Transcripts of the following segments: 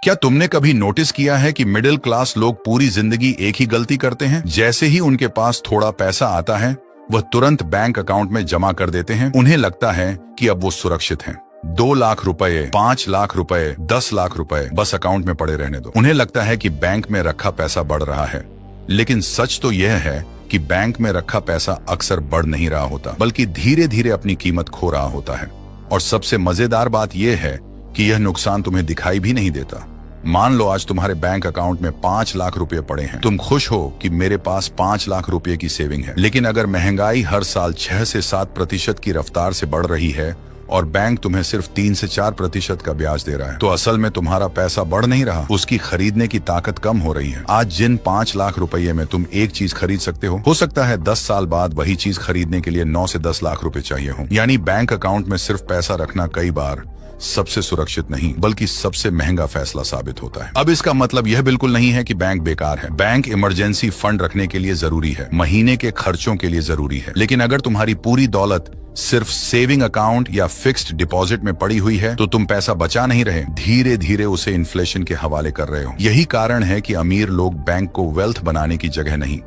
क्या तुमने कभी नोटिस किया है कि मिडिल क्लास लोग पूरी जिंदगी एक ही गलती करते हैं? जैसे ही उनके पास थोड़ा पैसा आता है वह तुरंत बैंक अकाउंट में जमा कर देते हैं। उन्हें लगता है कि अब वो सुरक्षित हैं। 2 लाख रुपए, 5 लाख रुपए, 10 लाख रुपए बस अकाउंट में पड़े रहने दो। उन्हें लगता है कि बैंक में रखा पैसा बढ़ रहा है, लेकिन सच तो यह है कि बैंक में रखा पैसा अक्सर बढ़ नहीं रहा होता, बल्कि धीरे धीरे अपनी कीमत खो रहा होता है। और सबसे मजेदार बात यह है कि यह नुकसान तुम्हें दिखाई भी नहीं देता। मान लो आज तुम्हारे बैंक अकाउंट में 5 लाख रुपए पड़े हैं। तुम खुश हो कि मेरे पास 5 लाख रुपए की सेविंग है, लेकिन अगर महंगाई हर साल 6 से 7% की रफ्तार से बढ़ रही है और बैंक तुम्हें सिर्फ 3 से 4% का ब्याज दे रहा है, तो असल में तुम्हारा पैसा बढ़ नहीं रहा, उसकी खरीदने की ताकत कम हो रही है। आज जिन 5 लाख रुपए में तुम एक चीज खरीद सकते हो सकता है 10 साल बाद वही चीज खरीदने के लिए 9 से 10 लाख रुपए चाहिए हो। यानी बैंक अकाउंट में सिर्फ पैसा रखना कई बार सबसे सुरक्षित नहीं बल्कि सबसे महंगा फैसला साबित होता है। अब इसका मतलब यह बिल्कुल नहीं है कि बैंक बेकार है। बैंक इमरजेंसी फंड रखने के लिए जरूरी है, महीने के खर्चों के लिए जरूरी है। लेकिन अगर तुम्हारी पूरी दौलत सिर्फ सेविंग अकाउंट या फिक्स्ड डिपॉजिट में पड़ी हुई है तो तुम पैसा बचा नहीं रहे, धीरे धीरे उसे इन्फ्लेशन के हवाले कर रहे हो। यही कारण है कि अमीर लोग बैंक को वेल्थ बनाने की जगह नहीं,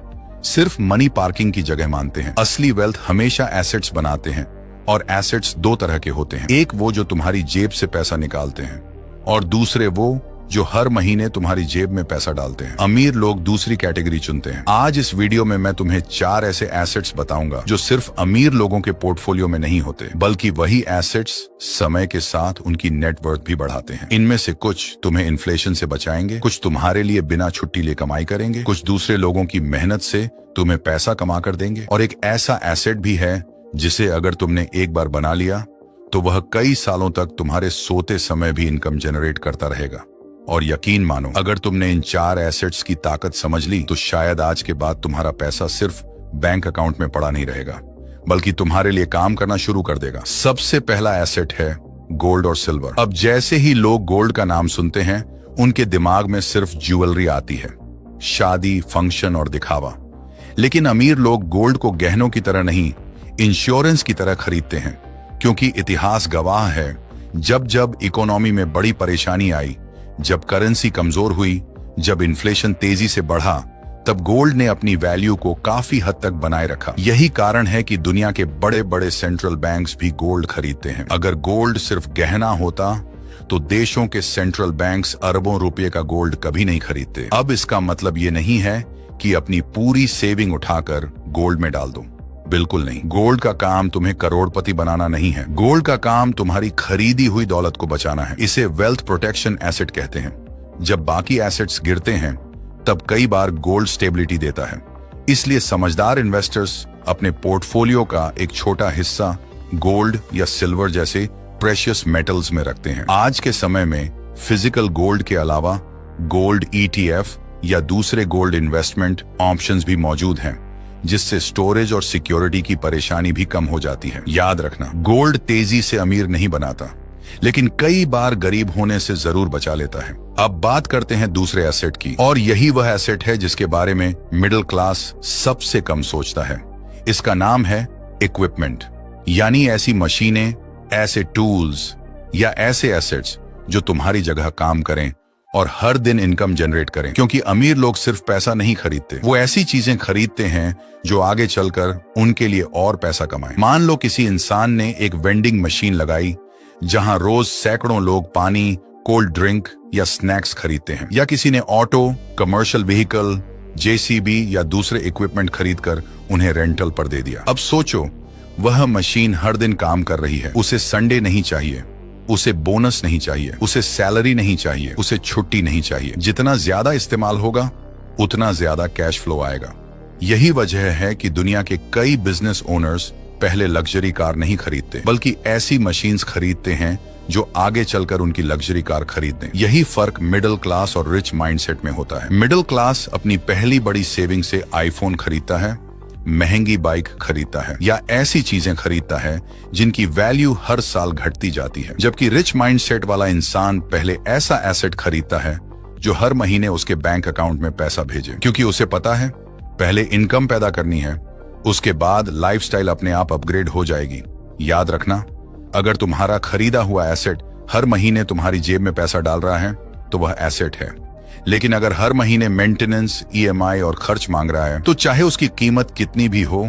सिर्फ मनी पार्किंग की जगह मानते हैं। असली वेल्थ हमेशा एसेट्स बनाते हैं, और एसेट्स 2 तरह के होते हैं। एक वो जो तुम्हारी जेब से पैसा निकालते हैं, और दूसरे वो जो हर महीने तुम्हारी जेब में पैसा डालते हैं। अमीर लोग दूसरी कैटेगरी चुनते हैं। आज इस वीडियो में मैं तुम्हें 4 ऐसे एसेट्स बताऊंगा जो सिर्फ अमीर लोगों के पोर्टफोलियो में नहीं होते, बल्कि वही एसेट्स समय के साथ उनकी नेटवर्थ भी बढ़ाते हैं। इनमें से कुछ तुम्हें इन्फ्लेशन से बचाएंगे, कुछ तुम्हारे लिए बिना छुट्टी ले कमाई करेंगे, कुछ दूसरे लोगों की मेहनत से तुम्हें पैसा कमा कर देंगे, और एक ऐसा एसेट भी है जिसे अगर तुमने एक बार बना लिया तो वह कई सालों तक तुम्हारे सोते समय भी इनकम जनरेट करता रहेगा। और यकीन मानो, अगर तुमने इन 4 एसेट्स की ताकत समझ ली तो शायद आज के बाद तुम्हारा पैसा सिर्फ बैंक अकाउंट में पड़ा नहीं रहेगा, बल्कि तुम्हारे लिए काम करना शुरू कर देगा। सबसे पहला एसेट है गोल्ड और सिल्वर। अब जैसे ही लोग गोल्ड का नाम सुनते हैं उनके दिमाग में सिर्फ ज्वेलरी आती है, शादी, फंक्शन और दिखावा। लेकिन अमीर लोग गोल्ड को गहनों की तरह नहीं, इंश्योरेंस की तरह खरीदते हैं, क्योंकि इतिहास गवाह है जब जब इकोनॉमी में बड़ी परेशानी आई, जब करेंसी कमजोर हुई, जब इन्फ्लेशन तेजी से बढ़ा, तब गोल्ड ने अपनी वैल्यू को काफी हद तक बनाए रखा। यही कारण है कि दुनिया के बड़े बड़े सेंट्रल बैंक्स भी गोल्ड खरीदते हैं। अगर गोल्ड सिर्फ गहना होता तो देशों के सेंट्रल बैंक्स अरबों रुपए का गोल्ड कभी नहीं खरीदते। अब इसका मतलब ये नहीं है कि अपनी पूरी सेविंग उठाकर गोल्ड में डाल दो, बिल्कुल नहीं। गोल्ड का काम तुम्हें करोड़पति बनाना नहीं है, गोल्ड का काम तुम्हारी खरीदी हुई दौलत को बचाना है। इसे वेल्थ प्रोटेक्शन एसेट कहते हैं। जब बाकी एसेट्स गिरते हैं तब कई बार गोल्ड स्टेबिलिटी देता है। इसलिए समझदार इन्वेस्टर्स अपने पोर्टफोलियो का एक छोटा हिस्सा गोल्ड या सिल्वर जैसे प्रेशियस मेटल्स में रखते हैं। आज के समय में फिजिकल गोल्ड के अलावा गोल्ड ETF या दूसरे गोल्ड इन्वेस्टमेंट ऑप्शंस भी मौजूद हैं, जिससे स्टोरेज और सिक्योरिटी की परेशानी भी कम हो जाती है। याद रखना, गोल्ड तेजी से अमीर नहीं बनाता, लेकिन कई बार गरीब होने से जरूर बचा लेता है। अब बात करते हैं दूसरे एसेट की, और यही वह एसेट है जिसके बारे में मिडिल क्लास सबसे कम सोचता है। इसका नाम है इक्विपमेंट, यानी ऐसी मशीनें, ऐसे टूल्स या ऐसे एसेट्स जो तुम्हारी जगह काम करें और हर दिन इनकम जनरेट करें। क्योंकि अमीर लोग सिर्फ पैसा नहीं खरीदते, वो ऐसी चीजें खरीदते हैं जो आगे चलकर उनके लिए और पैसा कमाएं। मान लो किसी इंसान ने एक वेंडिंग मशीन लगाई जहां रोज सैकड़ों लोग पानी, कोल्ड ड्रिंक या स्नैक्स खरीदते हैं, या किसी ने ऑटो, कमर्शियल व्हीकल, JCB या दूसरे इक्विपमेंट खरीदकर उन्हें रेंटल पर दे दिया। अब सोचो, वह मशीन हर दिन काम कर रही है, उसे संडे नहीं चाहिए, उसे बोनस नहीं चाहिए, उसे सैलरी नहीं चाहिए, उसे छुट्टी नहीं चाहिए। जितना ज्यादा इस्तेमाल होगा उतना ज्यादा कैश फ्लो आएगा। यही वजह है कि दुनिया के कई बिजनेस ओनर्स पहले लग्जरी कार नहीं खरीदते, बल्कि ऐसी मशीन्स खरीदते हैं जो आगे चलकर उनकी लग्जरी कार खरीद दें। यही फर्क मिडिल क्लास और रिच माइंडसेट में होता है। मिडिल क्लास अपनी पहली बड़ी सेविंग से आईफोन खरीदता है, महंगी बाइक खरीदता है, या ऐसी चीजें खरीदता है जिनकी वैल्यू हर साल घटती जाती है। जबकि रिच माइंडसेट वाला इंसान पहले ऐसा एसेट खरीदता है जो हर महीने उसके बैंक अकाउंट में पैसा भेजे, क्योंकि उसे पता है पहले इनकम पैदा करनी है, उसके बाद लाइफस्टाइल अपने आप अपग्रेड हो जाएगी। याद रखना, अगर तुम्हारा खरीदा हुआ एसेट हर महीने तुम्हारी जेब में पैसा डाल रहा है तो वह एसेट है। लेकिन अगर हर महीने मेंटेनेंस, ईएमआई और खर्च मांग रहा है तो चाहे उसकी कीमत कितनी भी हो,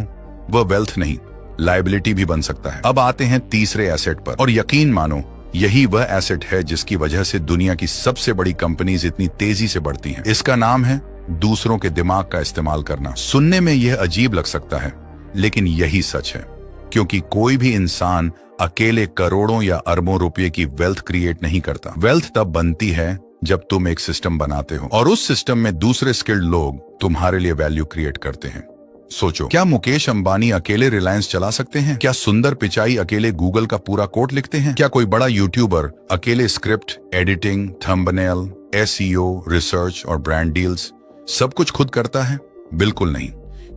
वह वेल्थ नहीं, लायबिलिटी भी बन सकता है। अब आते हैं तीसरे एसेट पर, और यकीन मानो यही वह एसेट है जिसकी वजह से दुनिया की सबसे बड़ी कंपनीज इतनी तेजी से बढ़ती हैं। इसका नाम है दूसरों के दिमाग का इस्तेमाल करना। सुनने में यह अजीब लग सकता है, लेकिन यही सच है, क्योंकि कोई भी इंसान अकेले करोड़ों या अरबों रुपए की वेल्थ क्रिएट नहीं करता। वेल्थ तब बनती है जब तुम एक सिस्टम बनाते हो और उस सिस्टम में दूसरे स्किल्ड लोग तुम्हारे लिए वैल्यू क्रिएट करते हैं। सोचो, क्या मुकेश अंबानी अकेले रिलायंस चला सकते हैं? क्या सुंदर पिचाई अकेले गूगल का पूरा कोड लिखते हैं? क्या कोई बड़ा यूट्यूबर अकेले script, editing, thumbnail, SEO, research और ब्रांड डील्स सब कुछ खुद करता है? बिल्कुल नहीं,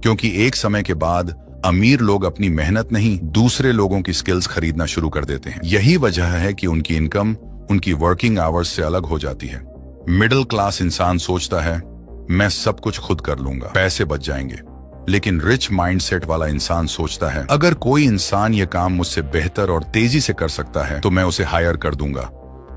क्योंकि एक समय के बाद अमीर लोग अपनी मेहनत नहीं, दूसरे लोगों की स्किल्स खरीदना शुरू कर देते हैं। यही वजह है कि उनकी इनकम उनकी वर्किंग आवर्स से अलग हो जाती है। मिडिल क्लास इंसान सोचता है, मैं सब कुछ खुद कर लूंगा, पैसे बच जाएंगे। लेकिन रिच माइंडसेट वाला इंसान सोचता है, अगर कोई इंसान ये काम मुझसे बेहतर और तेजी से कर सकता है तो मैं उसे हायर कर दूंगा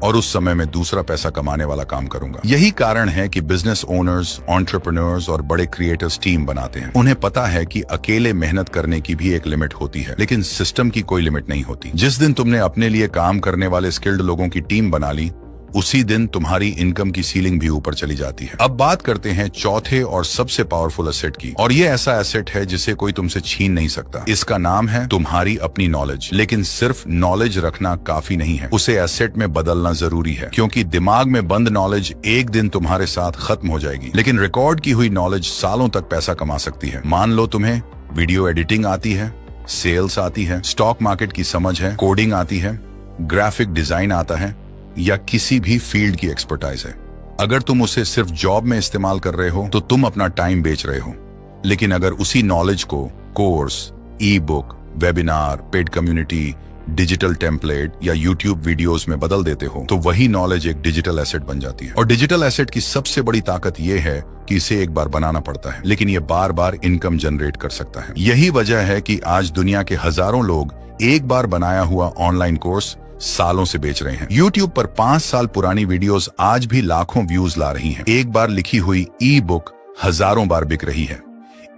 और उस समय में दूसरा पैसा कमाने वाला काम करूंगा। यही कारण है कि बिजनेस ओनर्स, एंटरप्रेन्योर्स और बड़े क्रिएटर्स टीम बनाते हैं। उन्हें पता है कि अकेले मेहनत करने की भी एक लिमिट होती है, लेकिन सिस्टम की कोई लिमिट नहीं होती। जिस दिन तुमने अपने लिए काम करने वाले स्किल्ड लोगों की टीम बना ली, उसी दिन तुम्हारी इनकम की सीलिंग भी ऊपर चली जाती है। अब बात करते हैं चौथे और सबसे पावरफुल एसेट की, और ये ऐसा एसेट है जिसे कोई तुमसे छीन नहीं सकता। इसका नाम है तुम्हारी अपनी नॉलेज। लेकिन सिर्फ नॉलेज रखना काफी नहीं है, उसे एसेट में बदलना जरूरी है, क्योंकि दिमाग में बंद नॉलेज एक दिन तुम्हारे साथ खत्म हो जाएगी, लेकिन रिकॉर्ड की हुई नॉलेज सालों तक पैसा कमा सकती है। मान लो तुम्हें वीडियो एडिटिंग आती है, सेल्स आती है, स्टॉक मार्केट की समझ है, कोडिंग आती है, ग्राफिक डिजाइन आता है, या किसी भी फील्ड की एक्सपर्टाइज है। अगर तुम उसे सिर्फ जॉब में इस्तेमाल कर रहे हो तो तुम अपना टाइम बेच रहे हो। लेकिन अगर उसी नॉलेज को कोर्स, ई book, webinar, paid community, digital template या यूट्यूब वीडियोस में बदल देते हो तो वही नॉलेज एक डिजिटल एसेट बन जाती है। और डिजिटल एसेट की सबसे बड़ी ताकत यह है कि इसे एक बार बनाना पड़ता है, लेकिन यह बार बार इनकम जनरेट कर सकता है। यही वजह है कि आज दुनिया के हजारों लोग एक बार बनाया हुआ ऑनलाइन कोर्स सालों से बेच रहे हैं। YouTube पर 5 साल पुरानी वीडियोस आज भी लाखों व्यूज ला रही हैं। एक बार लिखी हुई ई बुक हजारों बार बिक रही है।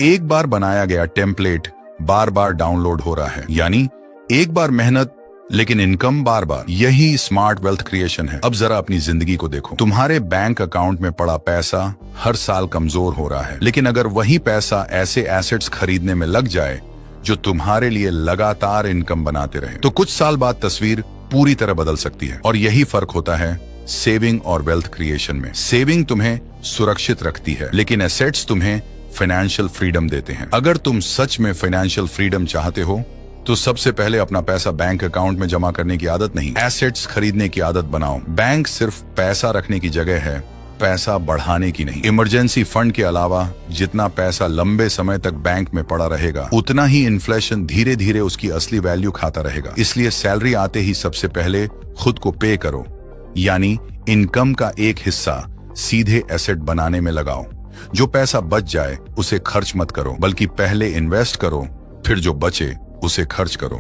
एक बार बनाया गया टेम्पलेट बार बार डाउनलोड हो रहा है। यानी एक बार मेहनत, लेकिन इनकम बार बार। यही स्मार्ट वेल्थ क्रिएशन है। अब जरा अपनी जिंदगी को देखो। तुम्हारे बैंक अकाउंट में पड़ा पैसा हर साल कमजोर हो रहा है, लेकिन अगर वही पैसा ऐसे एसेट्स खरीदने में लग जाए जो तुम्हारे लिए लगातार इनकम बनाते रहे, तो कुछ साल बाद तस्वीर पूरी तरह बदल सकती है। और यही फर्क होता है सेविंग और वेल्थ क्रिएशन में। सेविंग तुम्हें सुरक्षित रखती है, लेकिन एसेट्स तुम्हें फाइनेंशियल फ्रीडम देते हैं। अगर तुम सच में फाइनेंशियल फ्रीडम चाहते हो तो सबसे पहले अपना पैसा बैंक अकाउंट में जमा करने की आदत नहीं, एसेट्स खरीदने की आदत बनाओ। बैंक सिर्फ पैसा रखने की जगह है, पैसा बढ़ाने की नहीं। इमरजेंसी फंड के अलावा जितना पैसा लंबे समय तक बैंक में पड़ा रहेगा, उतना ही इन्फ्लेशन धीरे धीरे उसकी असली वैल्यू खाता रहेगा। इसलिए सैलरी आते ही सबसे पहले खुद को पे करो, यानी इनकम का एक हिस्सा सीधे एसेट बनाने में लगाओ। जो पैसा बच जाए उसे खर्च मत करो, बल्कि पहले इन्वेस्ट करो, फिर जो बचे उसे खर्च करो।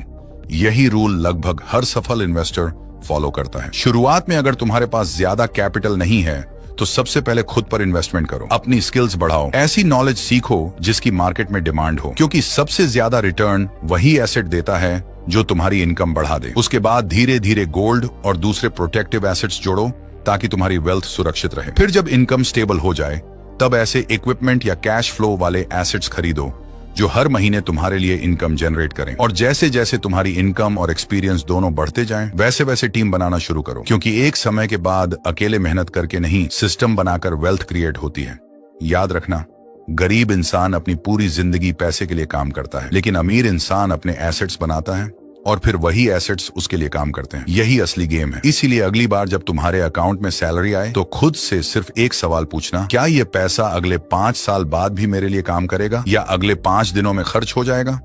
यही रूल लगभग हर सफल इन्वेस्टर फॉलो करता है। शुरुआत में अगर तुम्हारे पास ज्यादा कैपिटल नहीं है तो सबसे पहले खुद पर इन्वेस्टमेंट करो, अपनी स्किल्स बढ़ाओ, ऐसी नॉलेज सीखो जिसकी मार्केट में डिमांड हो, क्योंकि सबसे ज्यादा रिटर्न वही एसेट देता है जो तुम्हारी इनकम बढ़ा दे। उसके बाद धीरे धीरे गोल्ड और दूसरे प्रोटेक्टिव एसेट्स जोड़ो ताकि तुम्हारी वेल्थ सुरक्षित रहे। फिर जब इनकम स्टेबल हो जाए तब ऐसे इक्विपमेंट या कैश फ्लो वाले एसेट्स खरीदो जो हर महीने तुम्हारे लिए इनकम जनरेट करें। और जैसे जैसे तुम्हारी इनकम और एक्सपीरियंस दोनों बढ़ते जाएं, वैसे वैसे टीम बनाना शुरू करो, क्योंकि एक समय के बाद अकेले मेहनत करके नहीं, सिस्टम बनाकर वेल्थ क्रिएट होती है। याद रखना, गरीब इंसान अपनी पूरी जिंदगी पैसे के लिए काम करता है, लेकिन अमीर इंसान अपने एसेट्स बनाता है और फिर वही एसेट्स उसके लिए काम करते हैं। यही असली गेम है। इसीलिए अगली बार जब तुम्हारे अकाउंट में सैलरी आए तो खुद से सिर्फ एक सवाल पूछना, क्या ये पैसा अगले 5 साल बाद भी मेरे लिए काम करेगा या अगले 5 दिनों में खर्च हो जाएगा?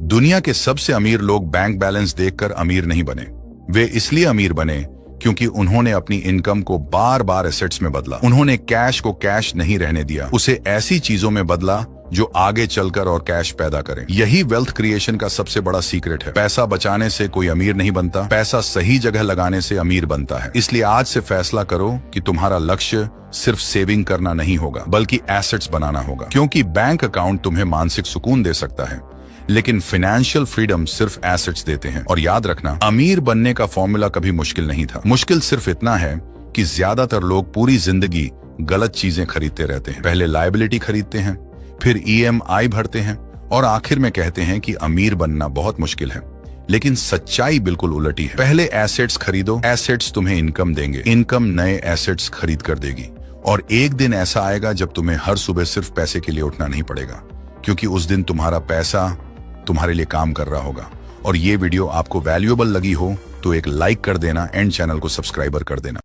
दुनिया के सबसे अमीर लोग बैंक बैलेंस देखकर अमीर नहीं बने। वे इसलिए अमीर बने क्योंकि उन्होंने अपनी इनकम को बार बार एसेट्स में बदला। उन्होंने कैश को कैश नहीं रहने दिया, उसे ऐसी चीजों में बदला जो आगे चलकर और कैश पैदा करें। यही वेल्थ क्रिएशन का सबसे बड़ा सीक्रेट है। पैसा बचाने से कोई अमीर नहीं बनता, पैसा सही जगह लगाने से अमीर बनता है। इसलिए आज से फैसला करो कि तुम्हारा लक्ष्य सिर्फ सेविंग करना नहीं होगा, बल्कि एसेट्स बनाना होगा। क्योंकि बैंक अकाउंट तुम्हें मानसिक सुकून दे सकता है, लेकिन फाइनेंशियल फ्रीडम सिर्फ एसेट्स देते हैं। और याद रखना, अमीर बनने का फॉर्मूला कभी मुश्किल नहीं था। मुश्किल सिर्फ इतना है कि ज्यादातर लोग पूरी जिंदगी गलत चीजें खरीदते रहते हैं। पहले लायबिलिटी खरीदते हैं, फिर EMI भरते हैं और आखिर में कहते हैं कि अमीर बनना बहुत मुश्किल है। लेकिन सच्चाई बिल्कुल उलटी है। पहले एसेट्स खरीदो, एसेट्स तुम्हें इनकम देंगे, इनकम नए एसेट्स खरीद कर देगी। और एक दिन ऐसा आएगा जब तुम्हें हर सुबह सिर्फ पैसे के लिए उठना नहीं पड़ेगा, क्योंकि उस दिन तुम्हारा पैसा तुम्हारे लिए काम कर रहा होगा। और ये वीडियो आपको वैल्यूएबल लगी हो तो एक लाइक कर देना एंड चैनल को सब्सक्राइबर कर देना।